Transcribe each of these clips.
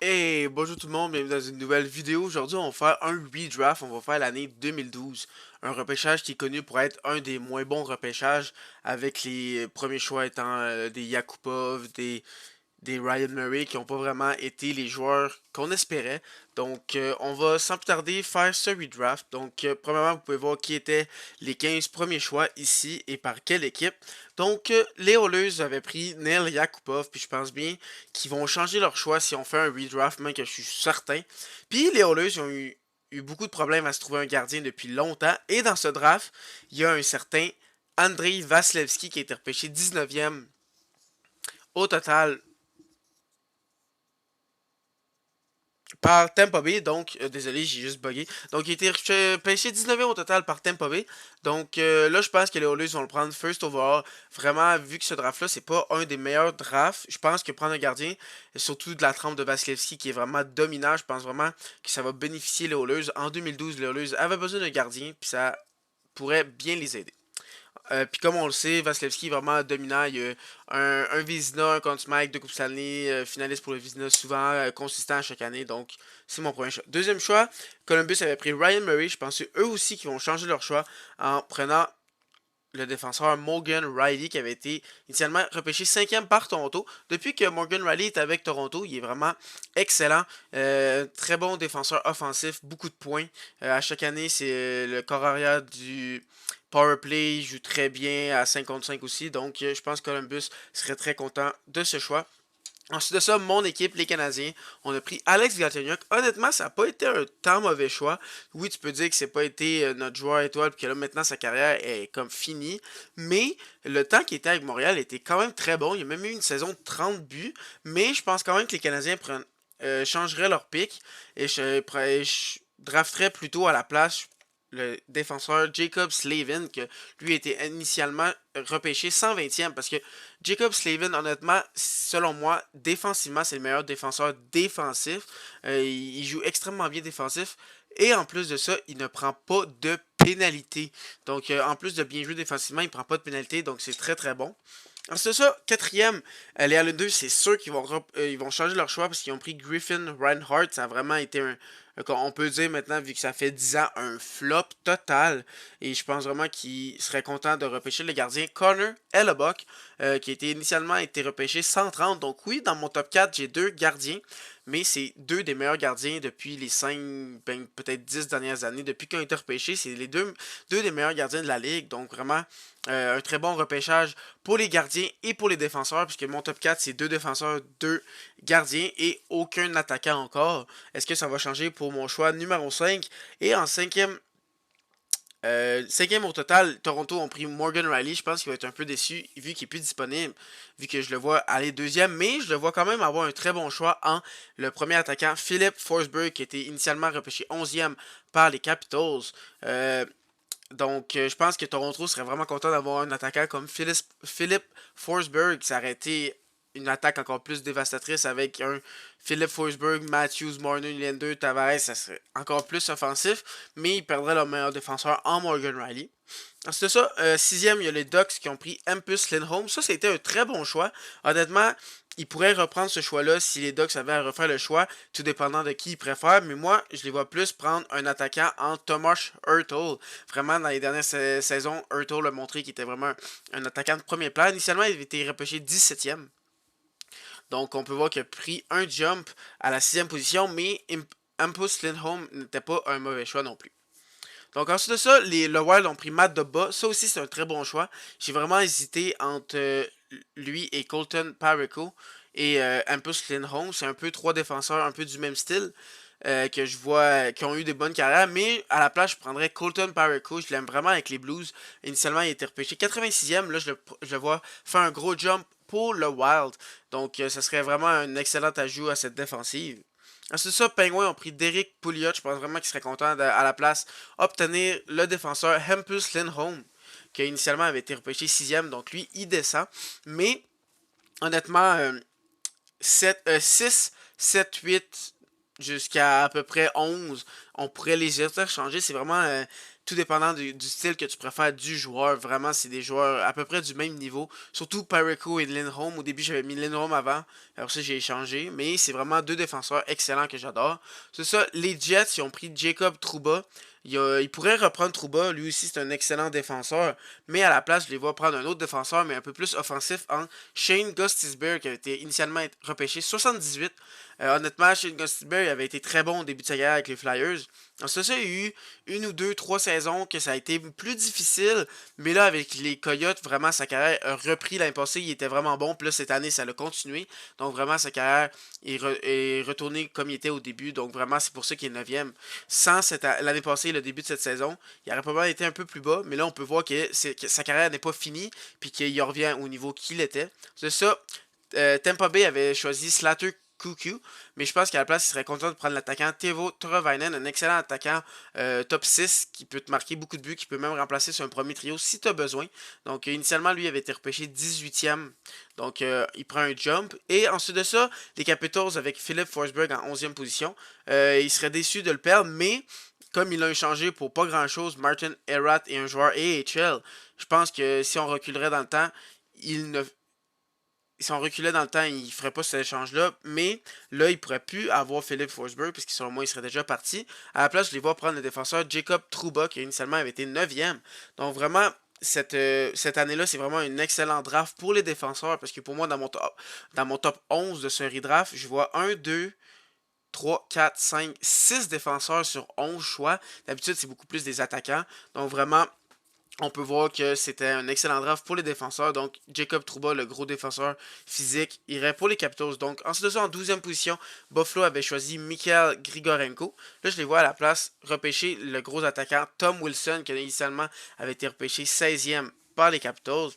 Hey, bonjour tout le monde, bienvenue dans une nouvelle vidéo. Aujourd'hui, on va faire un redraft, on va faire l'année 2012. Un repêchage qui est connu pour être un des moins bons repêchages, avec les premiers choix étant des Yakupov, des Ryan Murray qui n'ont pas vraiment été les joueurs qu'on espérait. Donc, on va sans plus tarder faire ce redraft. Donc, premièrement, vous pouvez voir qui étaient les 15 premiers choix ici et par quelle équipe. Donc, les Oilers avaient pris Neil Yakupov, puis je pense bien qu'ils vont changer leur choix si on fait un redraft, même que je suis certain. Puis, les Oilers, ils ont eu beaucoup de problèmes à se trouver un gardien depuis longtemps. Et dans ce draft, il y a un certain Andrei Vasilevski qui a été repêché 19e au total par Tampa Bay, donc, désolé, j'ai juste bugué. Donc, il a été pêché 19e au total par Tampa Bay. Donc, là, je pense que les Oilers vont le prendre first overall. Vraiment, vu que ce draft-là, c'est pas un des meilleurs drafts, je pense que prendre un gardien, surtout de la trempe de Vasilevski, qui est vraiment dominant, je pense vraiment que ça va bénéficier les Oilers. En 2012, les Oilers avaient besoin d'un gardien, puis ça pourrait bien les aider. Puis comme on le sait, Vasilevski est vraiment dominant. Il y a un Vizina, un Conn Smythe, deux Coupes Stanley, finaliste pour le Vizina, souvent consistant à chaque année. Donc, c'est mon premier choix. Deuxième choix, Columbus avait pris Ryan Murray. Je pense eux aussi qui vont changer leur choix en prenant le défenseur Morgan Riley qui avait été initialement repêché 5e par Toronto. Depuis que Morgan Riley est avec Toronto, il est vraiment excellent. Très bon défenseur offensif, beaucoup de points. À chaque année, c'est le corps arrière du power play. Il joue très bien à 5 contre 5 aussi. Donc, je pense que Columbus serait très content de ce choix. Ensuite de ça, mon équipe, les Canadiens, on a pris Alex Galchenyuk. Honnêtement, ça n'a pas été un tant mauvais choix. Oui, tu peux dire que c'est pas été notre joueur étoile, puis que là, maintenant, sa carrière est comme finie. Mais le temps qu'il était avec Montréal était quand même très bon. Il a même eu une saison de 30 buts. Mais je pense quand même que les Canadiens changeraient leur pick et je drafterais plutôt à la place le défenseur Jacob Slavin, que lui a été initialement repêché 120e, parce que Jacob Slavin, honnêtement, selon moi, défensivement, c'est le meilleur défenseur défensif. Il joue extrêmement bien défensif. Et en plus de ça, il ne prend pas de pénalité. Donc, en plus de bien jouer défensivement, il ne prend pas de pénalité. Donc, c'est très très bon. Ensuite de ça, quatrième, les Allen 2, c'est sûr qu'ils ils vont changer leur choix parce qu'ils ont pris Griffin Reinhardt. Ça a vraiment été on peut dire maintenant, vu que ça fait 10 ans, un flop total. Et je pense vraiment qu'ils seraient contents de repêcher le gardien Connor Hellebuck, qui a été repêché 130. Donc oui, dans mon top 4, j'ai deux gardiens. Mais c'est deux des meilleurs gardiens depuis les 5, ben, peut-être 10 dernières années. Depuis qu'ils ont été repêchés, c'est les deux des meilleurs gardiens de la ligue. Donc vraiment, un très bon repêchage pour les gardiens et pour les défenseurs, puisque mon top 4, c'est deux défenseurs, deux gardiens et aucun attaquant encore. Est-ce que ça va changer pour mon choix numéro 5? Et en cinquième au total, Toronto ont pris Morgan Riley. Je pense qu'il va être un peu déçu vu qu'il est plus disponible, vu que je le vois aller deuxième, mais je le vois quand même avoir un très bon choix en le premier attaquant, Philip Forsberg, qui était initialement repêché 11e par les Capitals. Euh, donc, je pense que Toronto serait vraiment content d'avoir un attaquant comme Philip Forsberg. Ça aurait été une attaque encore plus dévastatrice avec un Philip Forsberg, Matthews, Marner, Nylander, Tavares. Ça serait encore plus offensif, mais ils perdraient leur meilleur défenseur en Morgan Riley. Ensuite de ça, sixième, il y a les Ducks qui ont pris Hampus Lindholm. Ça a été un très bon choix. Honnêtement, ils pourraient reprendre ce choix-là si les Ducks avaient à refaire le choix, tout dépendant de qui ils préfèrent. Mais moi, je les vois plus prendre un attaquant en Tomas Hurtle. Vraiment, dans les dernières saisons, Hurtle a montré qu'il était vraiment un attaquant de premier plan. Initialement, il avait été repêché 17e. Donc, on peut voir qu'il a pris un jump à la sixième position, mais Hampus Lindholm n'était pas un mauvais choix non plus. Donc ensuite de ça, le Wild ont pris Matt Duba. Ça aussi, c'est un très bon choix. J'ai vraiment hésité entre lui et Colton Parayko et Hampus Lindholm. C'est un peu trois défenseurs un peu du même style que je vois qui ont eu des bonnes carrières. Mais à la place, je prendrais Colton Parayko. Je l'aime vraiment avec les Blues. Initialement, il a été repêché 86e. Là, je le vois faire un gros jump pour le Wild. Donc, ça serait vraiment un excellent ajout à cette défensive. Ensuite de ça, Penguins ont pris Derek Pouliot. Je pense vraiment qu'il serait content à la place obtenir le défenseur Hampus Lindholm, qui initialement avait été repêché 6e. Donc lui, il descend. Mais honnêtement, 6, 7, 8 jusqu'à à peu près 11, on pourrait les interchanger. C'est vraiment tout dépendant du style que tu préfères du joueur. Vraiment, c'est des joueurs à peu près du même niveau. Surtout Pareko et Lindholm. Au début, j'avais mis Lindholm avant. Alors ça, j'ai échangé. Mais c'est vraiment deux défenseurs excellents que j'adore. C'est ça, les Jets, ils ont pris Jacob Trouba. Il pourrait reprendre Trouba. Lui aussi, c'est un excellent défenseur. Mais à la place, je les vois prendre un autre défenseur, mais un peu plus offensif, en Shane Gostisbehere, qui avait été initialement repêché 78. Honnêtement, Shane Gostisbehere avait été très bon au début de sa carrière avec les Flyers. Ensuite, ça, il y a eu une ou deux, trois saisons que ça a été plus difficile. Mais là, avec les Coyotes, vraiment, sa carrière a repris l'année passée. Il était vraiment bon. Puis là, cette année, ça l'a continué. Donc, vraiment, sa carrière est retournée comme il était au début. Donc, vraiment, c'est pour ça qu'il est 9e. Sans l'année passée, le début de cette saison, il aurait probablement été un peu plus bas. Mais là, on peut voir que sa carrière n'est pas finie. Puis qu'il revient au niveau qu'il était. C'est ça. Tampa Bay avait choisi Slater Kuku, mais je pense qu'à la place, il serait content de prendre l'attaquant Teuvo Teravainen, un excellent attaquant top 6 qui peut te marquer beaucoup de buts, qui peut même remplacer sur un premier trio si tu as besoin. Donc, initialement, lui avait été repêché 18e. Donc, il prend un jump. Et ensuite de ça, les Capitals avec Philip Forsberg en 11e position. Il serait déçu de le perdre, mais comme il a échangé pour pas grand chose, Martin Erat et un joueur AHL, je pense que si on reculerait dans le temps, il ne si on reculait dans le temps, il ne ferait pas cet échange-là. Mais là, il ne pourrait plus avoir Philip Forsberg, puisque selon moi, il serait déjà parti. À la place, je les vois prendre le défenseur Jacob Trouba, qui initialement avait été 9e. Donc vraiment, cette année-là, c'est vraiment un excellent draft pour les défenseurs, parce que pour moi, dans mon top 11 de ce redraft, je vois un 2 3 4 5 6 défenseurs sur 11 choix. D'habitude, c'est beaucoup plus des attaquants. Donc vraiment, on peut voir que c'était un excellent draft pour les défenseurs. Donc, Jacob Trouba, le gros défenseur physique, irait pour les Capitals. Donc, ensuite de ça, en 12e position, Buffalo avait choisi Mikhail Grigorenko. Là, je les vois à la place repêcher le gros attaquant Tom Wilson, qui initialement avait été repêché 16e par les Capitals.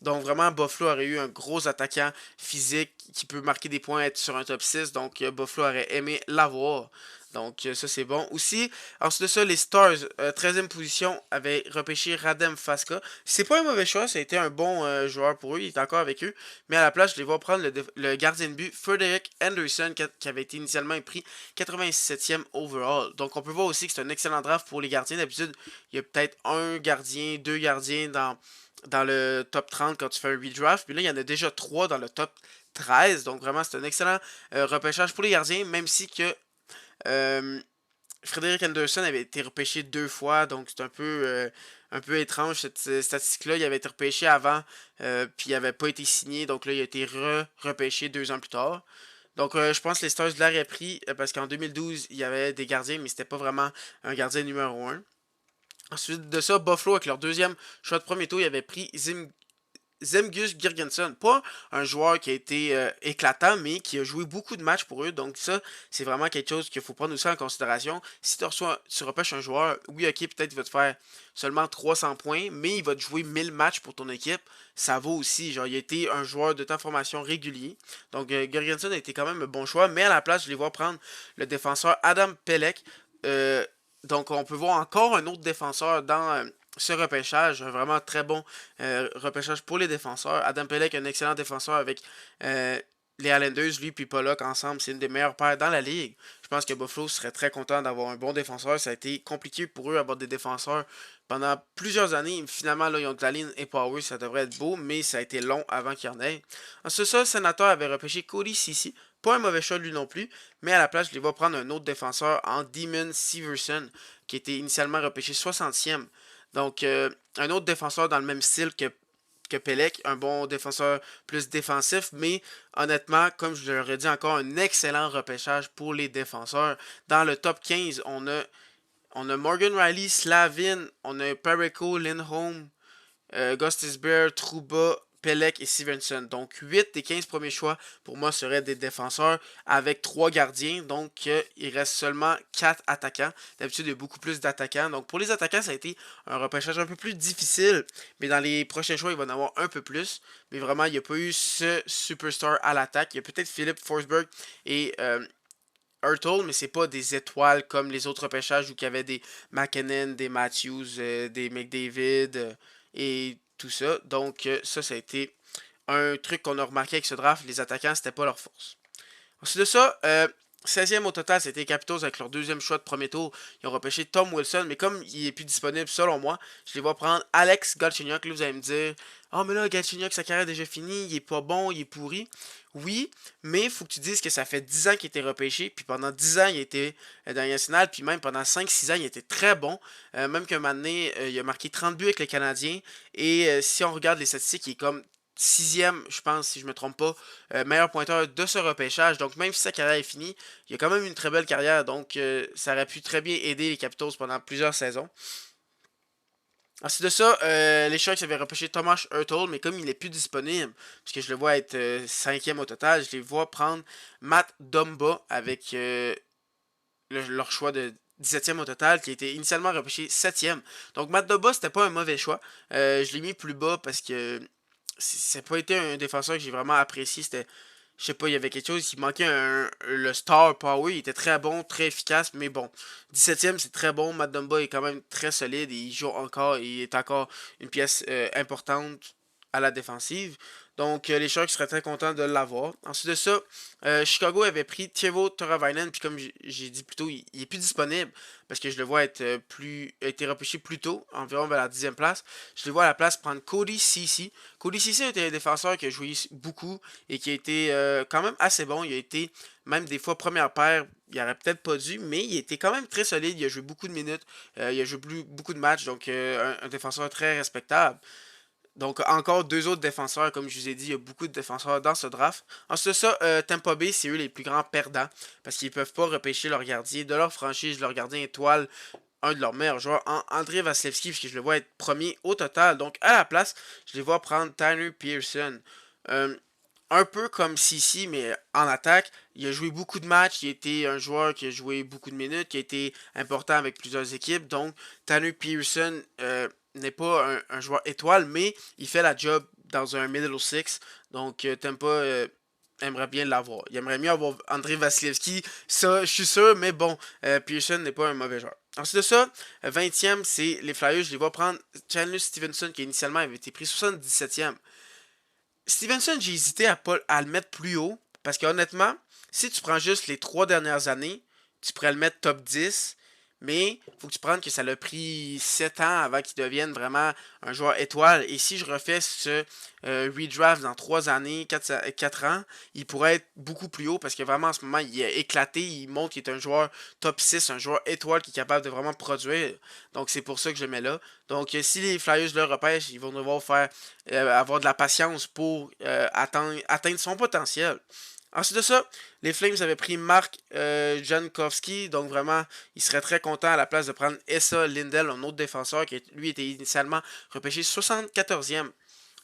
Donc, vraiment, Buffalo aurait eu un gros attaquant physique qui peut marquer des points, être sur un top 6. Donc, Buffalo aurait aimé l'avoir. Donc, ça, c'est bon. Aussi, ensuite de ça, les Stars, 13e position, avaient repêché Radem Faska. C'est pas un mauvais choix, ça a été un bon joueur pour eux, il est encore avec eux. Mais à la place, je les vois prendre le gardien de but, Frederick Anderson, qui avait été initialement pris 87e overall. Donc, on peut voir aussi que c'est un excellent draft pour les gardiens. D'habitude, il y a peut-être un gardien, deux gardiens dans le top 30 quand tu fais un redraft. Puis là, il y en a déjà trois dans le top 13. Donc, vraiment, c'est un excellent repêchage pour les gardiens, même si que euh, Frederick Anderson avait été repêché deux fois, donc c'est un peu étrange cette statistique-là. Il avait été repêché avant, puis il n'avait pas été signé, donc là il a été repêché 2 ans plus tard. Donc je pense que les Stars l'auraient pris parce qu'en 2012 il y avait des gardiens, mais c'était pas vraiment un gardien numéro un. Ensuite de ça, Buffalo avec leur deuxième choix de premier tour, il avait pris Zemgus Girgensson. Pas un joueur qui a été éclatant, mais qui a joué beaucoup de matchs pour eux. Donc ça, c'est vraiment quelque chose qu'il faut prendre aussi en considération. Si tu repêches un joueur, oui, ok, peut-être il va te faire seulement 300 points, mais il va te jouer 1000 matchs pour ton équipe. Ça vaut aussi. Genre, il a été un joueur de temps de formation régulier. Donc Girgensson a été quand même un bon choix, mais à la place, je les vois prendre le défenseur Adam Pelech. Donc on peut voir encore un autre défenseur dans ce repêchage, un vraiment très bon repêchage pour les défenseurs. Adam Pelech, un excellent défenseur avec les Islanders, lui puis Pollock ensemble, c'est une des meilleures paires dans la ligue. Je pense que Buffalo serait très content d'avoir un bon défenseur. Ça a été compliqué pour eux d'avoir des défenseurs pendant plusieurs années. Finalement, là, ils ont de la ligne et power, ça devrait être beau, mais ça a été long avant qu'il y en ait. Ensuite, ça, le sénateur avait repêché Cody Ceci. Pas un mauvais choix lui non plus, mais à la place, je les vois prendre un autre défenseur en Demon Severson, qui était initialement repêché 60e. Donc, un autre défenseur dans le même style que Pelec, un bon défenseur plus défensif, mais honnêtement, comme je l'aurais dit encore, un excellent repêchage pour les défenseurs. Dans le top 15, on a Morgan Riley, Slavin, on a Pareko, Lindholm, Gostisbehere, Trouba, Pelec et Stevenson. Donc 8 des 15 premiers choix pour moi seraient des défenseurs avec 3 gardiens. Donc il reste seulement 4 attaquants. D'habitude il y a beaucoup plus d'attaquants. Donc pour les attaquants ça a été un repêchage un peu plus difficile. Mais dans les prochains choix il va en avoir un peu plus. Mais vraiment il n'y a pas eu ce superstar à l'attaque. Il y a peut-être Philip Forsberg et Hurtle, mais c'est pas des étoiles comme les autres repêchages où il y avait des McKinnon, des Matthews, des McDavid et tout ça. Donc ça a été un truc qu'on a remarqué avec ce draft. Les attaquants, c'était pas leur force. Ensuite de ça, 16e au total, c'était les Capitals avec leur deuxième choix de premier tour. Ils ont repêché Tom Wilson, mais comme il est plus disponible, selon moi, je les vois prendre Alex Galchenyuk. Là, vous allez me dire, oh, mais là, Galchenyuk, sa carrière est déjà finie, il est pas bon, il est pourri. Oui, mais il faut que tu dises que ça fait 10 ans qu'il était repêché, puis pendant 10 ans, il était dans la nationale, puis même pendant 5-6 ans, il était très bon. Même qu'un moment donné, il a marqué 30 buts avec les Canadiens, et si on regarde les statistiques, il est comme sixième, je pense, si je me trompe pas, meilleur pointeur de ce repêchage. Donc même si sa carrière est finie, il a quand même une très belle carrière. Donc ça aurait pu très bien aider les Capitals pendant plusieurs saisons. Ensuite de ça, les Sharks avaient repêché Thomas Hurtle, mais comme il est plus disponible, puisque je le vois être cinquième au total, je les vois prendre Matt Dumba avec leur choix de 17e au total, qui a été initialement repêché 7e. Donc Matt Dumba, c'était pas un mauvais choix. Je l'ai mis plus bas parce que ça n'a pas été un défenseur que j'ai vraiment apprécié. C'était, je sais pas, il y avait quelque chose, il manquait le star power. Il était très bon, très efficace, mais bon. 17e, c'est très bon. Matt Dumba est quand même très solide. Et il joue encore, il est encore une pièce importante à la défensive. Donc, les Sharks seraient très contents de l'avoir. Ensuite de ça, Chicago avait pris Teuvo Teravainen, puis comme j'ai dit plus tôt, il est plus disponible parce que je le vois être a été repêché plus tôt, environ vers la 10e place. Je le vois à la place prendre Cody Ceci. Cody Ceci était un défenseur qui a joué beaucoup et qui a été quand même assez bon. Il a été même des fois première paire. Il aurait peut-être pas dû, mais il était quand même très solide. Il a joué beaucoup de minutes. Il a joué beaucoup de matchs, donc un défenseur très respectable. Donc, encore deux autres défenseurs, comme je vous ai dit, il y a beaucoup de défenseurs dans ce draft. Ensuite de ça, Tampa Bay, c'est eux les plus grands perdants parce qu'ils ne peuvent pas repêcher leur gardien de leur franchise, leur gardien étoile, un de leurs meilleurs joueurs, André Vasilevski, parce que je le vois être premier au total. Donc, à la place, je les vois prendre Tanner Pearson. Euh, un peu comme Sissi, mais en attaque. Il a joué beaucoup de matchs. Il a été un joueur qui a joué beaucoup de minutes, qui a été important avec plusieurs équipes. Donc, Tanner Pearson n'est pas un joueur étoile, mais il fait la job dans un middle six. Donc, Tampa aimerait bien l'avoir. Il aimerait mieux avoir André Vasilevski, ça, je suis sûr, mais bon, Pearson n'est pas un mauvais joueur. Ensuite de ça, 20e, c'est les Flyers. Je les vois prendre Chandler Stevenson, qui initialement avait été pris 77e. Stevenson, j'ai hésité à le mettre plus haut. Parce que honnêtement, si tu prends juste les 3 dernières années, tu pourrais le mettre top 10. Mais il faut que tu prennes que ça l'a pris 7 ans avant qu'il devienne vraiment un joueur étoile. Et si je refais ce redraft dans 3 années, 4 ans, il pourrait être beaucoup plus haut parce que vraiment en ce moment, il est éclaté. Il montre qu'il est un joueur top 6, un joueur étoile qui est capable de vraiment produire. Donc c'est pour ça que je le mets là. Donc si les Flyers le repêchent, ils vont devoir faire avoir de la patience pour atteindre son potentiel. Ensuite de ça, les Flames avaient pris Mark Jankowski, donc vraiment, il serait très content à la place de prendre Essa Lindell, un autre défenseur qui lui était initialement repêché 74e.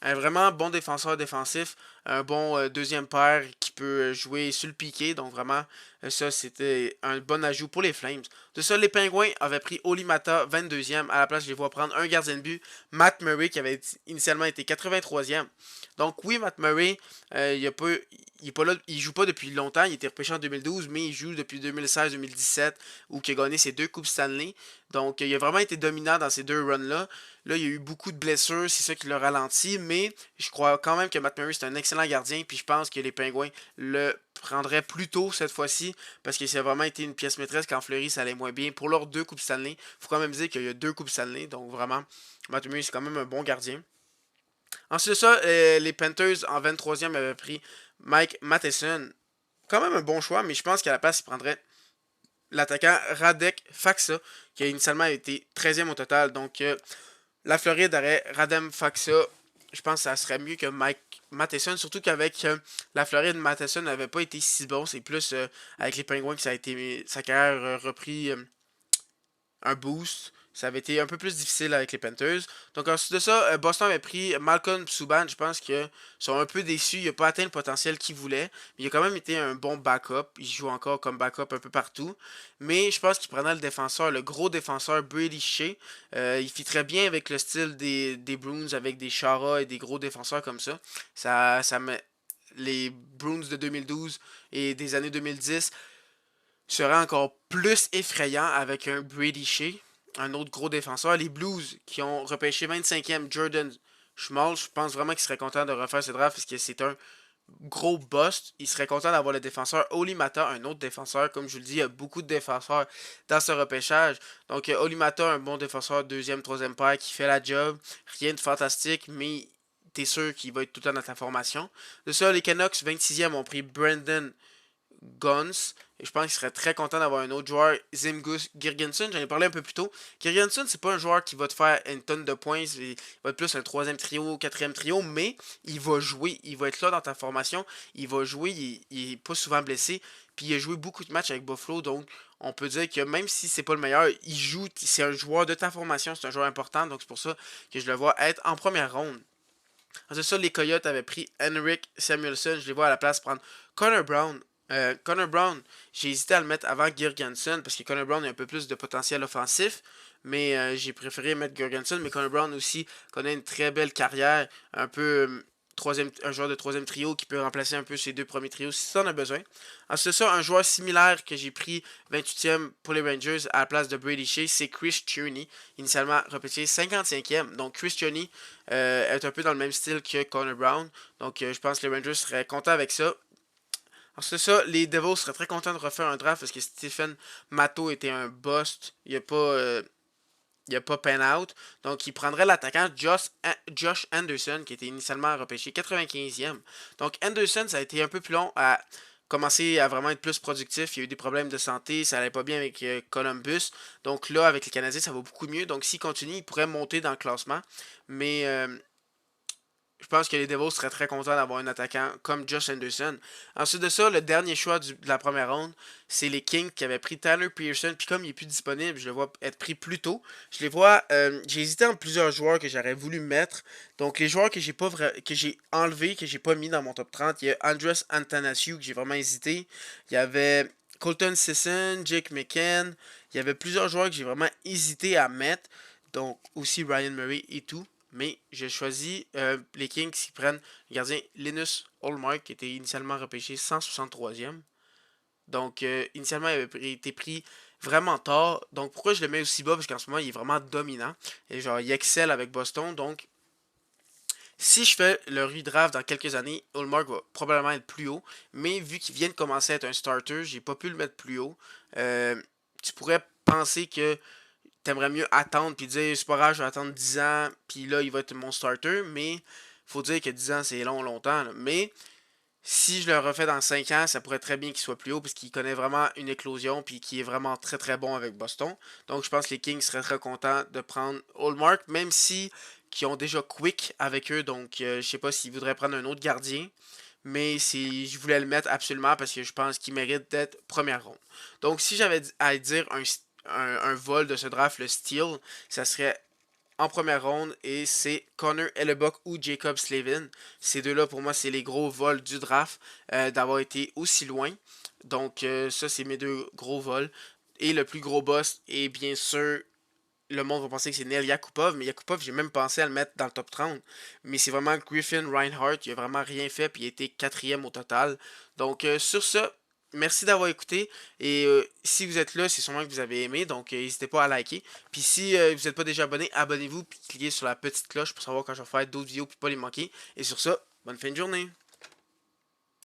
Un vraiment bon défenseur défensif, un bon deuxième paire qui peut jouer sur le piqué. Donc vraiment, ça c'était un bon ajout pour les Flames. De ça, les Pingouins avaient pris Olimata 22e. À la place, je les vois prendre un gardien de but, Matt Murray, qui avait initialement été 83e. Donc oui, Matt Murray, il est pas là, il joue pas depuis longtemps. Il était repêché en 2012, mais il joue depuis 2016-2017, où il a gagné ses deux Coupes Stanley. Donc il a vraiment été dominant dans ces deux runs-là. Là, il y a eu beaucoup de blessures, c'est ça qui l'a ralenti, mais je crois quand même que Matt Murray c'est un excellent gardien, puis je pense que les Pingouins le prendraient plus tôt cette fois-ci, parce que ça a vraiment été une pièce maîtresse quand Fleury ça allait moins bien. Pour leurs deux Coupes Stanley, faut quand même dire qu'il y a deux Coupes Stanley, donc vraiment, Matt Murray c'est quand même un bon gardien. Ensuite de ça, les Panthers en 23e avaient pris Mike Matheson. Quand même un bon choix, mais je pense qu'à la place, il prendrait l'attaquant Radek Faksa, qui a initialement été 13e au total. Donc, la Floride aurait Radem Faksa. Je pense que ça serait mieux que Mike Matheson, surtout qu'avec la Floride, Matheson n'avait pas été si bon. C'est plus avec les Penguins que ça a été sa carrière repris un boost. Ça avait été un peu plus difficile avec les Panthers. Donc ensuite de ça, Boston avait pris Malcolm Subban. Je pense qu'ils sont un peu déçus. Il n'a pas atteint le potentiel qu'il voulait. Mais il a quand même été un bon backup. Il joue encore comme backup un peu partout. Mais je pense qu'il prenait le défenseur, le gros défenseur Brady Shea. Il fit très bien avec le style des Bruins, avec des Chara et des gros défenseurs comme ça. Ça met les Bruins de 2012 et des années 2010 serait encore plus effrayant avec un Brady Shea, un autre gros défenseur. Les Blues qui ont repêché 25e Jordan Schmal, je pense vraiment qu'ils seraient contents de refaire ce draft parce que c'est un gros bust, il serait content d'avoir le défenseur Olimata, un autre défenseur. Comme je vous le dis, il y a beaucoup de défenseurs dans ce repêchage. Donc Olimata, un bon défenseur, deuxième, troisième paire, qui fait la job. Rien de fantastique, mais t'es sûr qu'il va être tout le temps dans ta formation. De ça, les Canucks, 26e, ont pris Brandon Guns. Et je pense qu'il serait très content d'avoir un autre joueur, Zimgus Girgensson. J'en ai parlé un peu plus tôt. Girgensson, c'est pas un joueur qui va te faire une tonne de points. Il va être plus un troisième trio, quatrième trio, mais il va jouer. Il va être là dans ta formation. Il va jouer. Il est pas souvent blessé. Puis il a joué beaucoup de matchs avec Buffalo. Donc on peut dire que même si c'est pas le meilleur, il joue. C'est un joueur de ta formation. C'est un joueur important. Donc c'est pour ça que je le vois être en première ronde. C'est ça, les Coyotes avaient pris Henrik Samuelsson. Je les vois à la place prendre Connor Brown. Connor Brown, j'ai hésité à le mettre avant Girgensson parce que Connor Brown a un peu plus de potentiel offensif. Mais j'ai préféré mettre Girgensson. Mais Connor Brown aussi connaît une très belle carrière. Un peu un joueur de troisième trio qui peut remplacer un peu ses deux premiers trios si ça en a besoin. Ensuite, ça, un joueur similaire que j'ai pris 28e pour les Rangers à la place de Brady Shea, c'est Chris Tierney, initialement repêché 55e. Donc Chris Tierney est un peu dans le même style que Connor Brown. Donc je pense que les Rangers seraient contents avec ça. Alors c'est ça, les Devils seraient très contents de refaire un draft parce que Stephen Matto était un bust. Il a pas pen out. Donc il prendrait l'attaquant Josh Anderson qui était initialement repêché 95e. Donc Anderson, ça a été un peu plus long à commencer à vraiment être plus productif. Il y a eu des problèmes de santé, ça allait pas bien avec Columbus. Donc là, avec les Canadiens, ça va beaucoup mieux. Donc s'il continue, il pourrait monter dans le classement. Mais je pense que les Devils seraient très contents d'avoir un attaquant comme Josh Anderson. Ensuite de ça, le dernier choix de la première ronde, c'est les Kings qui avaient pris Tyler Pearson. Puis comme il est plus disponible, je le vois être pris plus tôt. Je les vois. J'ai hésité en plusieurs joueurs que j'aurais voulu mettre. Donc les joueurs que j'ai pas que j'ai enlevés, que j'ai pas mis dans mon top 30, il y a Andres Antanasiou que j'ai vraiment hésité. Il y avait Colton Sisson, Jake McCann. Il y avait plusieurs joueurs que j'ai vraiment hésité à mettre. Donc aussi Ryan Murray et tout. Mais j'ai choisi les Kings qui prennent le gardien Linus Hallmark qui était initialement repêché 163e. Donc initialement il avait été pris vraiment tard. Donc pourquoi je le mets aussi bas? Parce qu'en ce moment il est vraiment dominant. Et genre il excelle avec Boston. Donc si je fais le redraft dans quelques années, Hallmark va probablement être plus haut. Mais vu qu'il vient de commencer à être un starter, j'ai pas pu le mettre plus haut. Tu pourrais penser que t'aimerais mieux attendre puis dire c'est pas grave, je vais attendre 10 ans puis là il va être mon starter, mais faut dire que 10 ans c'est long longtemps là. Mais si je le refais dans 5 ans, ça pourrait très bien qu'il soit plus haut parce qu'il connaît vraiment une éclosion puis qu'il est vraiment très très bon avec Boston. Donc je pense que les Kings seraient très contents de prendre Hallmark même si qui ont déjà Quick avec eux, donc je sais pas s'ils voudraient prendre un autre gardien. Mais je voulais le mettre absolument parce que je pense qu'il mérite d'être première ronde. Donc si j'avais à dire un vol de ce draft, le steal, ça serait en première ronde et c'est Connor Hellebuck ou Jacob Slavin. Ces deux-là, pour moi, c'est les gros vols du draft d'avoir été aussi loin. Donc, ça, c'est mes deux gros vols. Et le plus gros boss est bien sûr, le monde va penser que c'est Neil Yakupov, mais Yakupov, j'ai même pensé à le mettre dans le top 30. Mais c'est vraiment Griffin Reinhardt, il a vraiment rien fait, puis il a été quatrième au total. Donc, sur ça, merci d'avoir écouté. Et si vous êtes là, c'est sûrement que vous avez aimé. Donc, n'hésitez pas à liker. Puis si vous n'êtes pas déjà abonné, abonnez-vous. Puis cliquez sur la petite cloche pour savoir quand je vais faire d'autres vidéos. Puis pas les manquer. Et sur ça, bonne fin de journée.